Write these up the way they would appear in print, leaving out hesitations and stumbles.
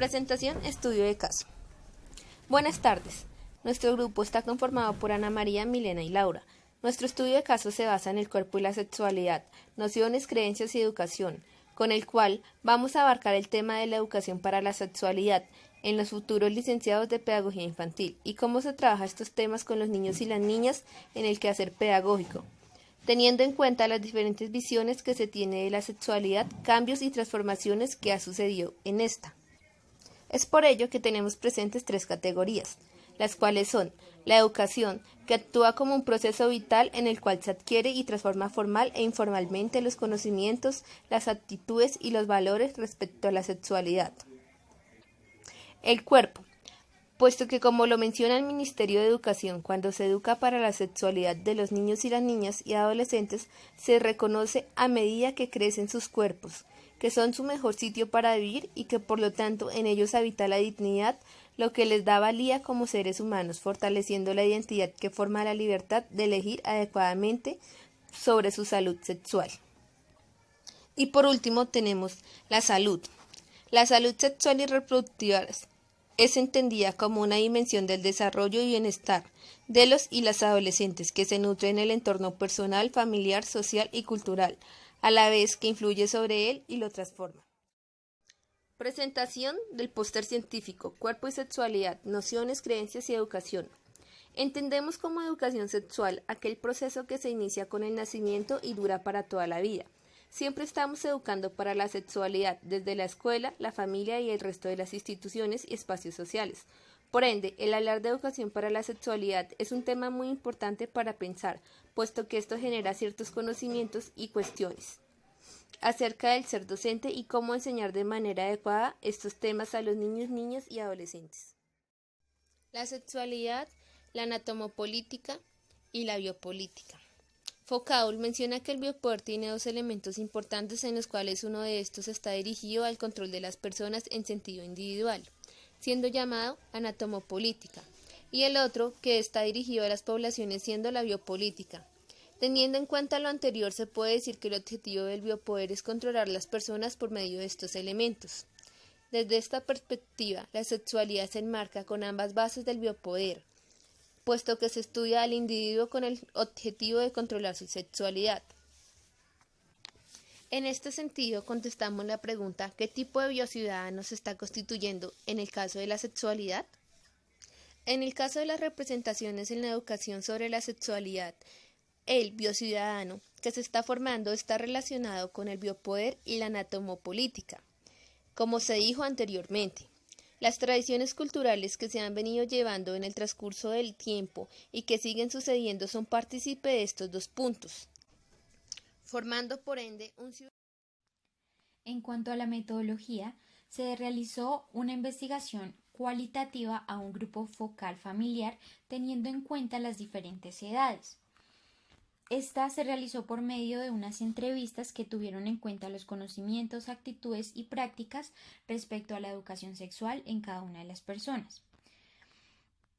Presentación, estudio de caso. Buenas tardes. Nuestro grupo está conformado por Ana María, Milena y Laura. Nuestro estudio de caso se basa en el cuerpo y la sexualidad, nociones, creencias y educación, con el cual vamos a abarcar el tema de la educación para la sexualidad en los futuros licenciados de Pedagogía Infantil y cómo se trabaja estos temas con los niños y las niñas en el quehacer pedagógico, teniendo en cuenta las diferentes visiones que se tiene de la sexualidad, cambios y transformaciones que ha sucedido en esta. Es por ello que tenemos presentes tres categorías, las cuales son la educación, que actúa como un proceso vital en el cual se adquiere y transforma formal e informalmente los conocimientos, las actitudes y los valores respecto a la sexualidad. El cuerpo, puesto que como lo menciona el Ministerio de Educación, cuando se educa para la sexualidad de los niños y las niñas y adolescentes, se reconoce a medida que crecen sus cuerpos, que son su mejor sitio para vivir y que por lo tanto en ellos habita la dignidad, lo que les da valía como seres humanos, fortaleciendo la identidad que forma la libertad de elegir adecuadamente sobre su salud sexual. Y por último tenemos la salud. La salud sexual y reproductiva es entendida como una dimensión del desarrollo y bienestar de los y las adolescentes que se nutre en el entorno personal, familiar, social y cultural, a la vez que influye sobre él y lo transforma. Presentación del póster científico, cuerpo y sexualidad, nociones, creencias y educación. Entendemos como educación sexual aquel proceso que se inicia con el nacimiento y dura para toda la vida. Siempre estamos educando para la sexualidad desde la escuela, la familia y el resto de las instituciones y espacios sociales. Por ende, el hablar de educación para la sexualidad es un tema muy importante para pensar, puesto que esto genera ciertos conocimientos y cuestiones acerca del ser docente y cómo enseñar de manera adecuada estos temas a los niños, niñas y adolescentes. La sexualidad, la anatomopolítica y la biopolítica. Foucault menciona que el biopoder tiene dos elementos importantes en los cuales uno de estos está dirigido al control de las personas en sentido individual, siendo llamado anatomopolítica, y el otro que está dirigido a las poblaciones siendo la biopolítica. Teniendo en cuenta lo anterior, se puede decir que el objetivo del biopoder es controlar las personas por medio de estos elementos. Desde esta perspectiva, la sexualidad se enmarca con ambas bases del biopoder, puesto que se estudia al individuo con el objetivo de controlar su sexualidad. En este sentido, contestamos la pregunta: ¿qué tipo de biociudadano se está constituyendo en el caso de la sexualidad? En el caso de las representaciones en la educación sobre la sexualidad, el biociudadano que se está formando está relacionado con el biopoder y la anatomopolítica. Como se dijo anteriormente, las tradiciones culturales que se han venido llevando en el transcurso del tiempo y que siguen sucediendo son partícipe de estos dos puntos, formando por ende un ciudadano. En cuanto a la metodología, se realizó una investigación cualitativa a un grupo focal familiar teniendo en cuenta las diferentes edades. Esta se realizó por medio de unas entrevistas que tuvieron en cuenta los conocimientos, actitudes y prácticas respecto a la educación sexual en cada una de las personas.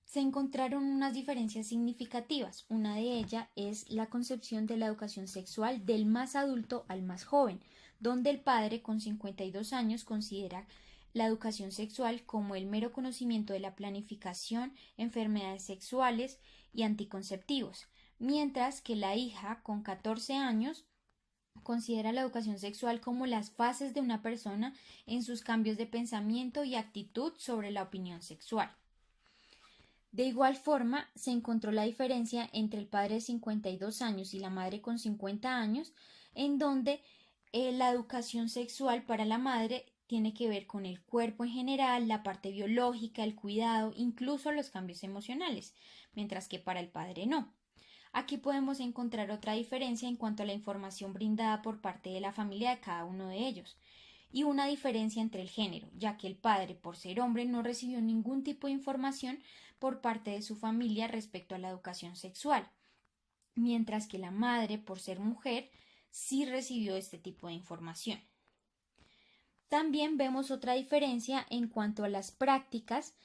Se encontraron unas diferencias significativas. Una de ellas es la concepción de la educación sexual del más adulto al más joven, donde el padre con 52 años considera la educación sexual como el mero conocimiento de la planificación, enfermedades sexuales y anticonceptivos, mientras que la hija con 14 años considera la educación sexual como las fases de una persona en sus cambios de pensamiento y actitud sobre la opinión sexual. De igual forma, se encontró la diferencia entre el padre de 52 años y la madre con 50 años, en donde la educación sexual para la madre tiene que ver con el cuerpo en general, la parte biológica, el cuidado, incluso los cambios emocionales, mientras que para el padre no. Aquí podemos encontrar otra diferencia en cuanto a la información brindada por parte de la familia de cada uno de ellos, y una diferencia entre el género, ya que el padre, por ser hombre, no recibió ningún tipo de información por parte de su familia respecto a la educación sexual, mientras que la madre, por ser mujer, sí recibió este tipo de información. También vemos otra diferencia en cuanto a las prácticas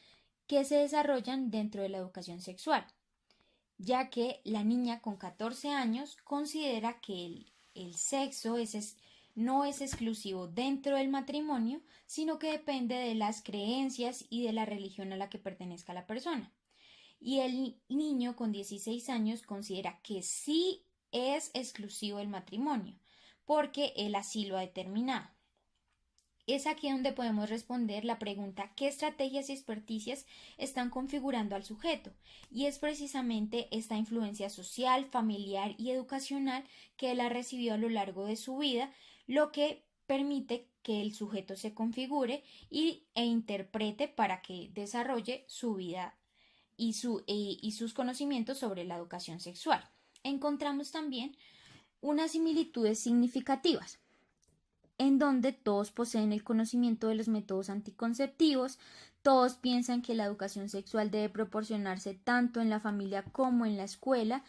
que se desarrollan dentro de la educación sexual, ya que la niña con 14 años considera que el sexo es no es exclusivo dentro del matrimonio, sino que depende de las creencias y de la religión a la que pertenezca la persona. Y el niño con 16 años considera que sí es exclusivo el matrimonio, porque él así lo ha determinado. Es aquí donde podemos responder la pregunta ¿qué estrategias y experticias están configurando al sujeto? Y es precisamente esta influencia social, familiar y educacional que él ha recibido a lo largo de su vida, lo que permite que el sujeto se configure e interprete para que desarrolle su vida y sus conocimientos sobre la educación sexual. Encontramos también unas similitudes significativas en donde todos poseen el conocimiento de los métodos anticonceptivos, todos piensan que la educación sexual debe proporcionarse tanto en la familia como en la escuela,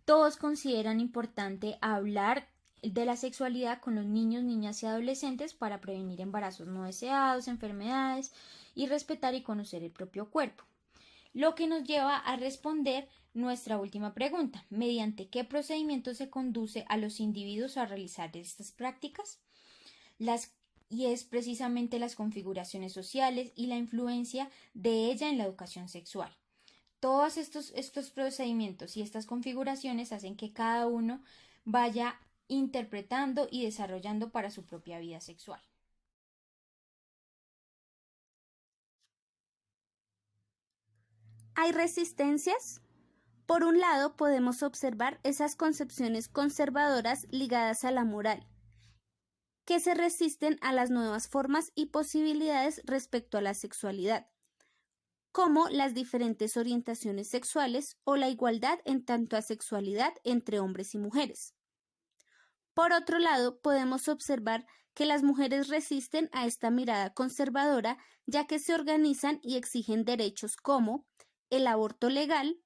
todos consideran importante hablar de la sexualidad con los niños, niñas y adolescentes para prevenir embarazos no deseados, enfermedades y respetar y conocer el propio cuerpo. Lo que nos lleva a responder nuestra última pregunta: ¿mediante qué procedimiento se conduce a los individuos a realizar estas prácticas? Y es precisamente las configuraciones sociales y la influencia de ella en la educación sexual. Todos estos procedimientos y estas configuraciones hacen que cada uno vaya interpretando y desarrollando para su propia vida sexual. ¿Hay resistencias? Por un lado, podemos observar esas concepciones conservadoras ligadas a la moral, que se resisten a las nuevas formas y posibilidades respecto a la sexualidad, como las diferentes orientaciones sexuales o la igualdad en tanto a sexualidad entre hombres y mujeres. Por otro lado, podemos observar que las mujeres resisten a esta mirada conservadora, ya que se organizan y exigen derechos como el aborto legal,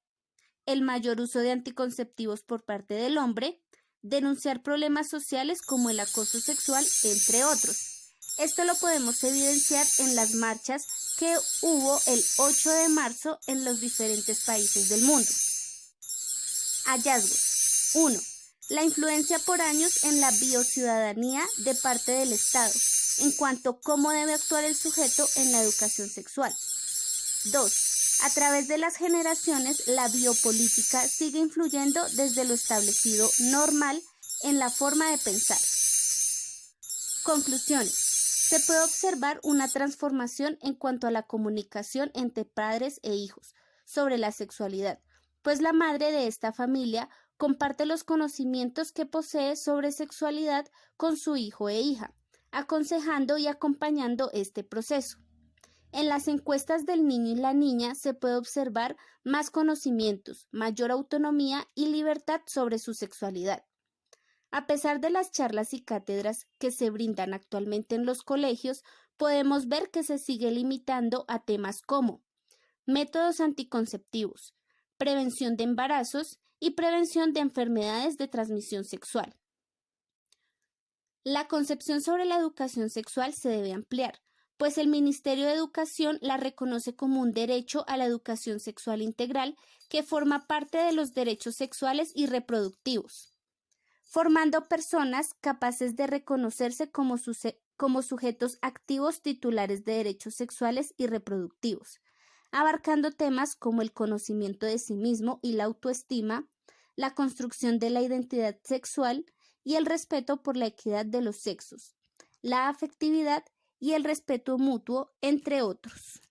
el mayor uso de anticonceptivos por parte del hombre, denunciar problemas sociales como el acoso sexual, entre otros. Esto lo podemos evidenciar en las marchas que hubo el 8 de marzo en los diferentes países del mundo. Hallazgos. 1. La influencia por años en la biociudadanía de parte del Estado, en cuanto a cómo debe actuar el sujeto en la educación sexual. 2. A través de las generaciones, la biopolítica sigue influyendo desde lo establecido normal en la forma de pensar. Conclusiones. Se puede observar una transformación en cuanto a la comunicación entre padres e hijos sobre la sexualidad, pues la madre de esta familia comparte los conocimientos que posee sobre sexualidad con su hijo e hija, aconsejando y acompañando este proceso. En las encuestas del niño y la niña se puede observar más conocimientos, mayor autonomía y libertad sobre su sexualidad. A pesar de las charlas y cátedras que se brindan actualmente en los colegios, podemos ver que se sigue limitando a temas como métodos anticonceptivos, prevención de embarazos y prevención de enfermedades de transmisión sexual. La concepción sobre la educación sexual se debe ampliar, pues el Ministerio de Educación la reconoce como un derecho a la educación sexual integral que forma parte de los derechos sexuales y reproductivos, formando personas capaces de reconocerse como sujetos activos titulares de derechos sexuales y reproductivos, abarcando temas como el conocimiento de sí mismo y la autoestima, la construcción de la identidad sexual y el respeto por la equidad de los sexos, la afectividad y el respeto mutuo, entre otros.